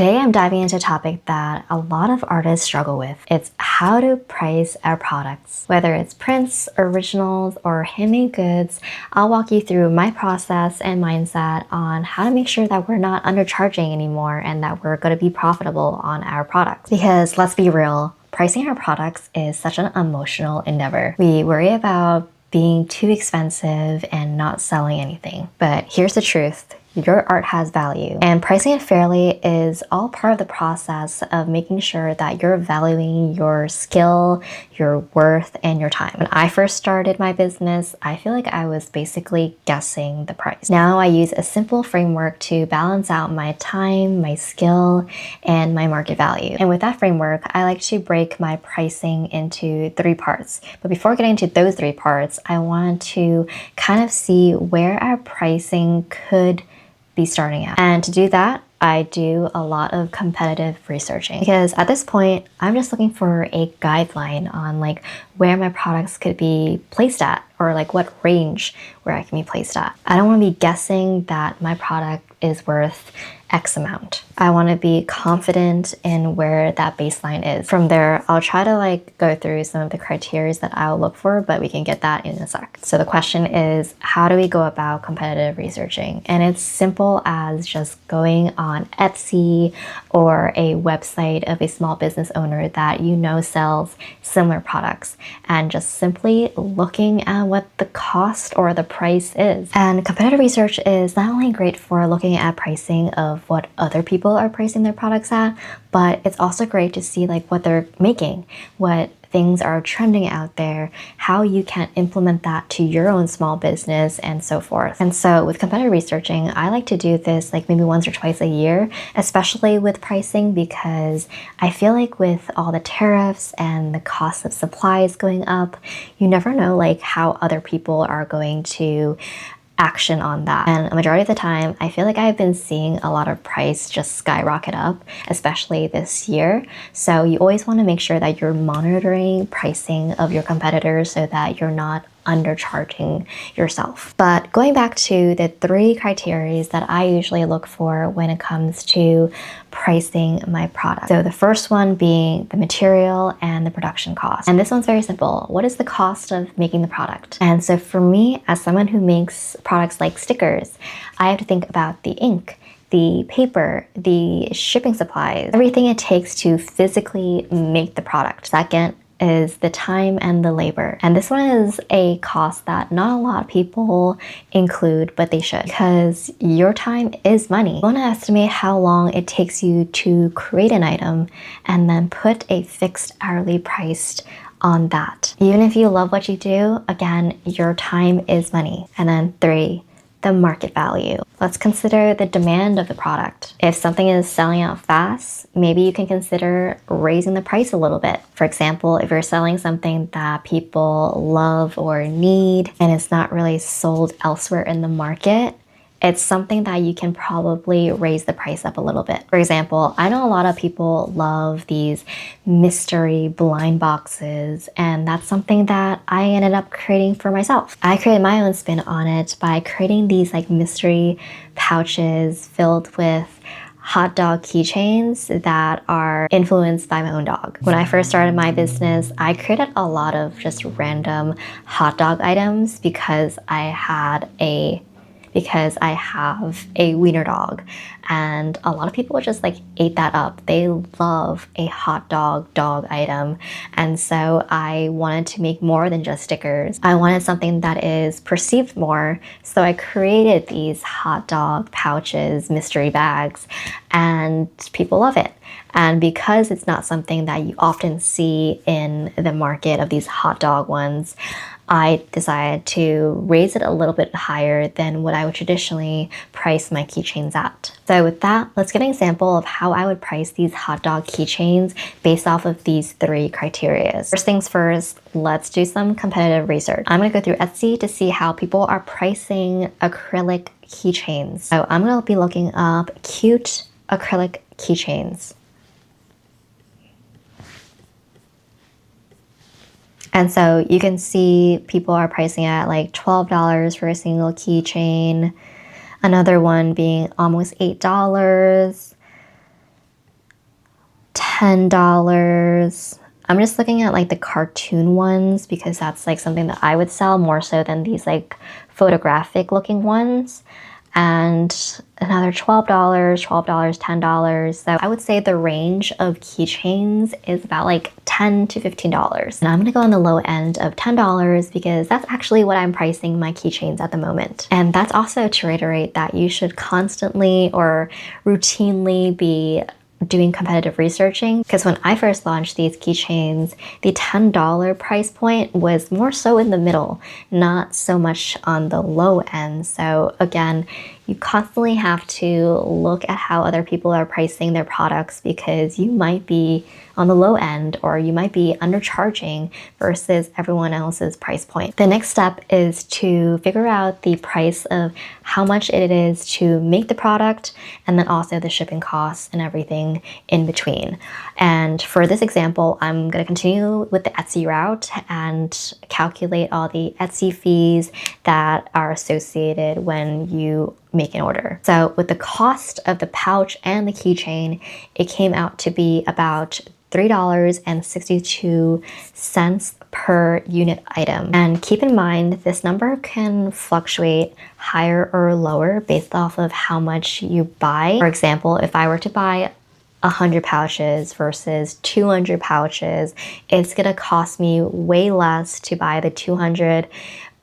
Today I'm diving into a topic that a lot of artists struggle with. It's how to price our products. Whether it's prints, originals, or handmade goods, I'll walk you through my process and mindset on how to make sure that we're not undercharging anymore and that we're going to be profitable on our products. Because let's be real, pricing our products is such an emotional endeavor. We worry about being too expensive and not selling anything. But here's the truth. Your art has value, and pricing it fairly is all part of the process of making sure that you're valuing your skill, your worth, and your time. When I first started my business, I feel like I was basically guessing the price. Now I use a simple framework to balance out my time, my skill, and my market value. And with that framework, I like to break my pricing into 3 parts. But before getting into those 3 parts, I want to kind of see where our pricing could be starting at. And to do that, I do a lot of competitive researching because at this point, I'm just looking for a guideline on like where my products could be placed at or like what range where I can be placed at. I don't want to be guessing that my product is worth X amount. I want to be confident in where that baseline is. From there, I'll try to like go through some of the criteria that I'll look for, but we can get that in a sec. So the question is, how do we go about competitive researching? And it's simple as just going on Etsy or a website of a small business owner that you know sells similar products and just simply looking at what the cost or the price is. And competitive research is not only great for looking at pricing of what other people are pricing their products at, but it's also great to see like what they're making, what things are trending out there, how you can implement that to your own small business, and so forth. And so with competitive researching, I like to do this like maybe once or twice a year, especially with pricing, because I feel like with all the tariffs and the cost of supplies going up, you never know like how other people are going to action on that. And a majority of the time, I feel like I've been seeing a lot of price just skyrocket up, especially this year. So you always want to make sure that you're monitoring pricing of your competitors so that you're not undercharging yourself. But going back to the 3 criteria that I usually look for when it comes to pricing my product. So the first one being the material and the production cost. And this one's very simple. What is the cost of making the product? And so for me, as someone who makes products like stickers, I have to think about the ink, the paper, the shipping supplies, everything it takes to physically make the product. Second is the time and the labor. And this one is a cost that not a lot of people include, but they should, because your time is money. You want to estimate how long it takes you to create an item and then put a fixed hourly price on that. Even if you love what you do, again, your time is money. And then 3, the market value. Let's consider the demand of the product. If something is selling out fast, maybe you can consider raising the price a little bit. For example, if you're selling something that people love or need and it's not really sold elsewhere in the market, it's something that you can probably raise the price up a little bit. For example, I know a lot of people love these mystery blind boxes, and that's something that I ended up creating for myself. I created my own spin on it by creating these like mystery pouches filled with hot dog keychains that are influenced by my own dog. When I first started my business, I created a lot of just random hot dog items because I have a wiener dog, and a lot of people just like ate that up. They love a hot dog item, and so I wanted to make more than just stickers. I wanted something that is perceived more, so I created these hot dog pouches, mystery bags, and people love it. And because it's not something that you often see in the market of these hot dog ones, I decided to raise it a little bit higher than what I would traditionally price my keychains at. So with that, let's get an example of how I would price these hot dog keychains based off of these 3 criteria. First things first, let's do some competitive research. I'm gonna go through Etsy to see how people are pricing acrylic keychains. So I'm gonna be looking up cute acrylic keychains. And so you can see people are pricing at like $12 for a single keychain, another one being almost $8, $10. I'm just looking at like the cartoon ones because that's like something that I would sell more so than these like photographic looking ones. And another $12, $10. So I would say the range of keychains is about like $10 to $15. And I'm gonna go on the low end of $10 because that's actually what I'm pricing my keychains at the moment. And that's also to reiterate that you should constantly or routinely be doing competitive researching, because when I first launched these keychains, the $10 price point was more so in the middle, not so much on the low end. So again, you constantly have to look at how other people are pricing their products because you might be on the low end or you might be undercharging versus everyone else's price point. The next step is to figure out the price of how much it is to make the product and then also the shipping costs and everything in between. And for this example, I'm going to continue with the Etsy route and calculate all the Etsy fees that are associated when you make an order. So with the cost of the pouch and the keychain, it came out to be about $3.62 per unit item. And keep in mind, this number can fluctuate higher or lower based off of how much you buy. For example, if I were to buy 100 pouches versus 200 pouches, it's gonna cost me way less to buy the 200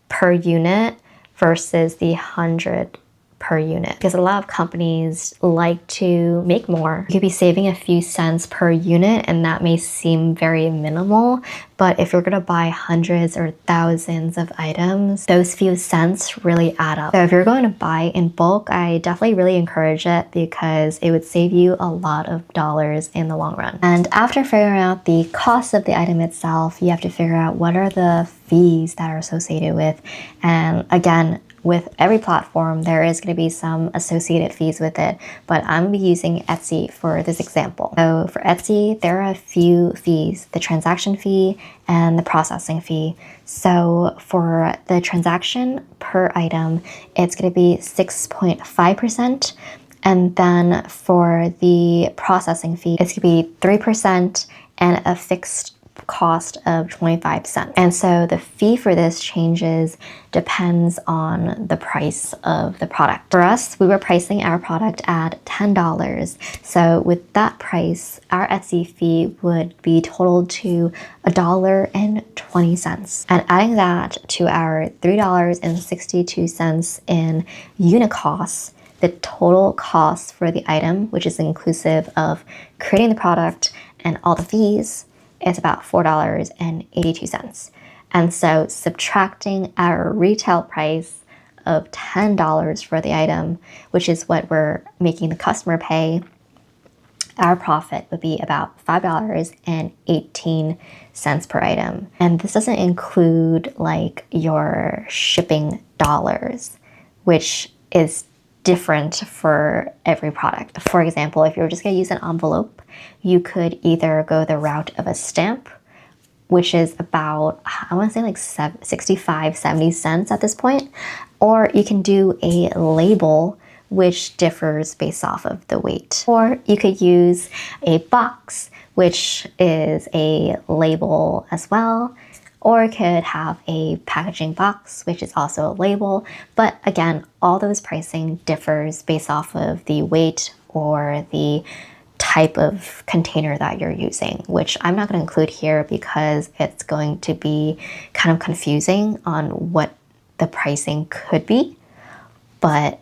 per unit versus the 100 per unit, because a lot of companies like to make more. You could be saving a few cents per unit and that may seem very minimal, but if you're gonna buy hundreds or thousands of items, those few cents really add up. So if you're going to buy in bulk, I definitely really encourage it because it would save you a lot of dollars in the long run. And after figuring out the cost of the item itself, you have to figure out what are the fees that are associated with. And again, with every platform, there is going to be some associated fees with it, but I'm going to be using Etsy for this example. So for Etsy, there are a few fees, the transaction fee and the processing fee. So for the transaction per item, it's going to be 6.5%. And then for the processing fee, it's going to be 3% and a fixed cost of 25 cents. And so the fee for this changes depends on the price of the product. For us, we were pricing our product at $10. So with that price, our Etsy fee would be totaled to $1.20. And adding that to our $3.62 in unit costs, the total cost for the item, which is inclusive of creating the product and all the fees, is about $4.82. And so subtracting our retail price of $10 for the item, which is what we're making the customer pay, our profit would be about $5.18 per item. And this doesn't include like your shipping dollars, which is different for every product. For example, if you're just gonna use an envelope, you could either go the route of a stamp, which is about, I wanna say like 65, 70 cents at this point, or you can do a label, which differs based off of the weight. Or you could use a box, which is a label as well, or it could have a packaging box, which is also a label. But again, all those pricing differs based off of the weight or the type of container that you're using, which I'm not going to include here because it's going to be kind of confusing on what the pricing could be, but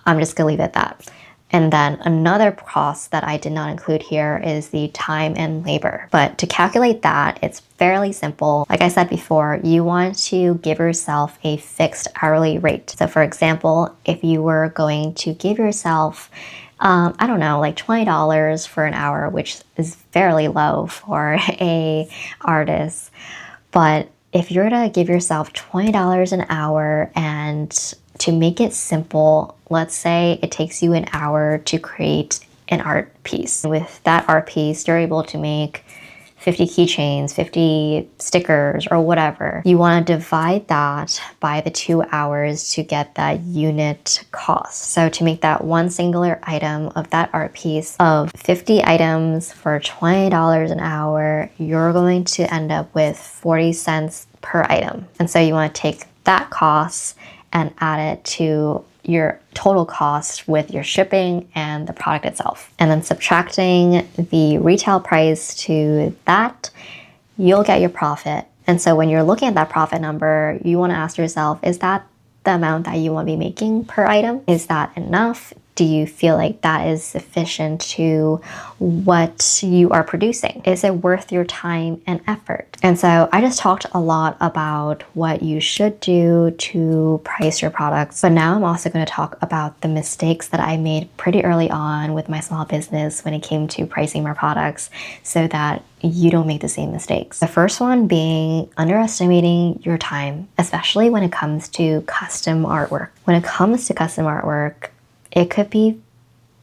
I'm just going to leave it at that. And then another cost that I did not include here is the time and labor. But to calculate that, it's fairly simple. Like I said before, you want to give yourself a fixed hourly rate. So for example, if you were going to give yourself, I don't know, like $20 for an hour, which is fairly low for a artist. But if you're to give yourself $20 an hour, and to make it simple, let's say it takes you an hour to create an art piece. With that art piece, you're able to make 50 keychains, 50 stickers, or whatever. You want to divide that by the 2 hours to get that unit cost. So to make that one singular item of that art piece of 50 items for $20 an hour, you're going to end up with 40 cents per item. And so you want to take that cost and add it to your total cost with your shipping and the product itself. And then subtracting the retail price to that, you'll get your profit. And so when you're looking at that profit number, you want to ask yourself, is that the amount that you want to be making per item? Is that enough? Do you feel like that is sufficient to what you are producing? Is it worth your time and effort? And so I just talked a lot about what you should do to price your products, but now I'm also going to talk about the mistakes that I made pretty early on with my small business when it came to pricing my products so that you don't make the same mistakes. The first one being underestimating your time, especially when it comes to custom artwork. When it comes to custom artwork, it could be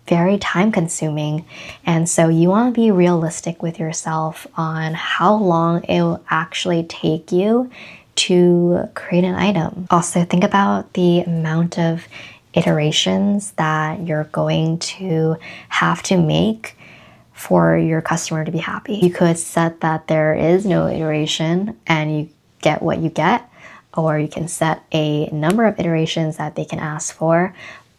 very time consuming. And so you want to be realistic with yourself on how long it will actually take you to create an item. Also, think about the amount of iterations that you're going to have to make for your customer to be happy. You could set that there is no iteration and you get what you get, or you can set a number of iterations that they can ask for,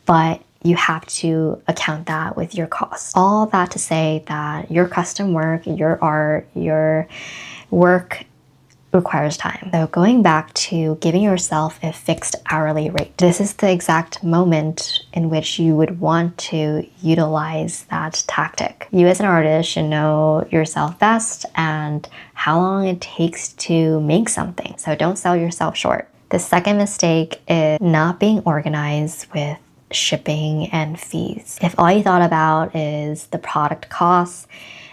but you have to account that with your costs. All that to say that your custom work, your art, your work requires time. So going back to giving yourself a fixed hourly rate, this is the exact moment in which you would want to utilize that tactic. You as an artist should know yourself best and how long it takes to make something. So don't sell yourself short. The second mistake is not being organized with shipping and fees. If all you thought about is the product costs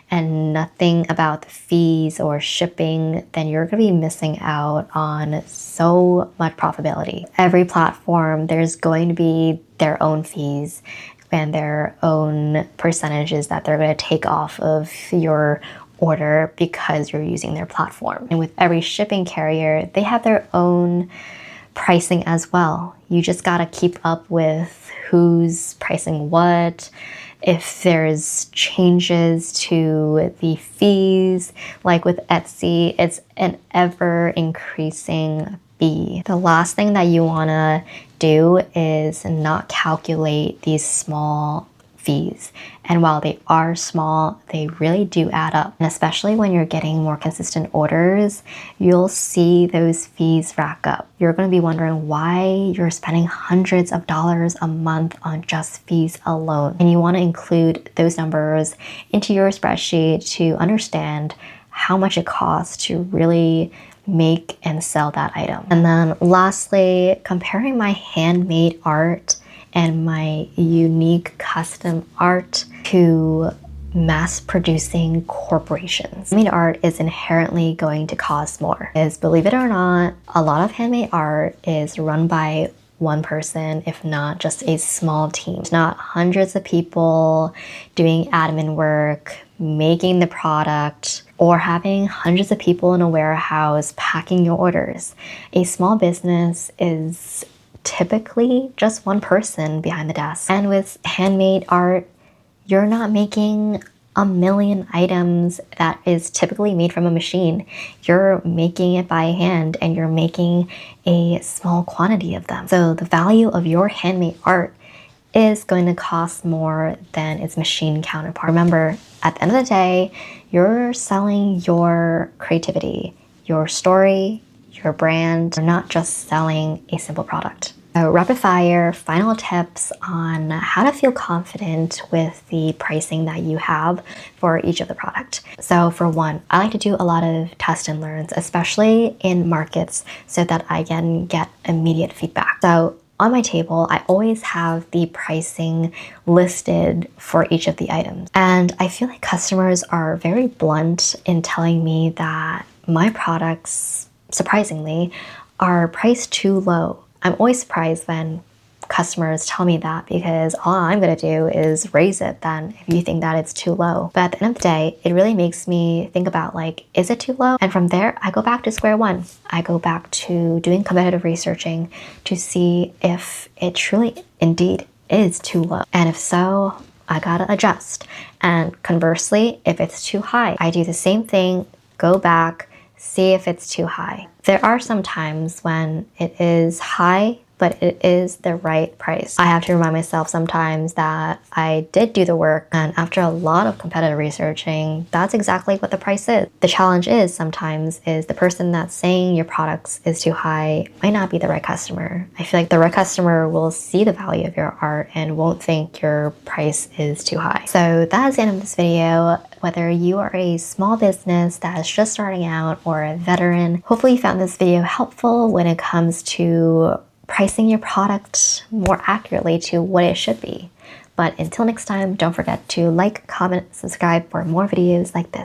and nothing about the fees or shipping, then you're going to be missing out on so much profitability. Every platform, there's going to be their own fees and their own percentages that they're going to take off of your order because you're using their platform. And with every shipping carrier, they have their own pricing as well. You just got to keep up with who's pricing what. If there's changes to the fees, like with Etsy, it's an ever increasing fee. The last thing that you want to do is not calculate these small fees. And while they are small, they really do add up. And especially when you're getting more consistent orders, you'll see those fees rack up. You're going to be wondering why you're spending hundreds of dollars a month on just fees alone. And you want to include those numbers into your spreadsheet to understand how much it costs to really make and sell that item. And then lastly, comparing my handmade art and my unique custom art to mass producing corporations. Handmade art is inherently going to cost more. Because believe it or not, a lot of handmade art is run by one person, if not just a small team. It's not hundreds of people doing admin work, making the product, or having hundreds of people in a warehouse packing your orders. A small business is typically just one person behind the desk. And with handmade art, you're not making a million items that is typically made from a machine. You're making it by hand and you're making a small quantity of them. So the value of your handmade art is going to cost more than its machine counterpart. Remember, at the end of the day, you're selling your creativity, your story, your brand. You're not just selling a simple product. So rapid fire, final tips on how to feel confident with the pricing that you have for each of the product. So for one, I like to do a lot of test and learns, especially in markets, so that I can get immediate feedback. So on my table, I always have the pricing listed for each of the items. And I feel like customers are very blunt in telling me that my products, surprisingly, are priced too low. I'm always surprised when customers tell me that, because all I'm gonna do is raise it then if you think that it's too low. But at the end of the day, it really makes me think about, like, is it too low? And from there, I go back to square one. I go back to doing competitive researching to see if it truly indeed is too low. And if so, I gotta adjust. And conversely, if it's too high, I do the same thing, go back, see if it's too high. There are some times when it is high, but it is the right price. I have to remind myself sometimes that I did do the work, and after a lot of competitive researching, that's exactly what the price is. The challenge is sometimes is the person that's saying your products is too high might not be the right customer. I feel like the right customer will see the value of your art and won't think your price is too high. So that is the end of this video. Whether you are a small business that is just starting out or a veteran, hopefully you found this video helpful when it comes to pricing your product more accurately to what it should be. But until next time, don't forget to like, comment, subscribe for more videos like this.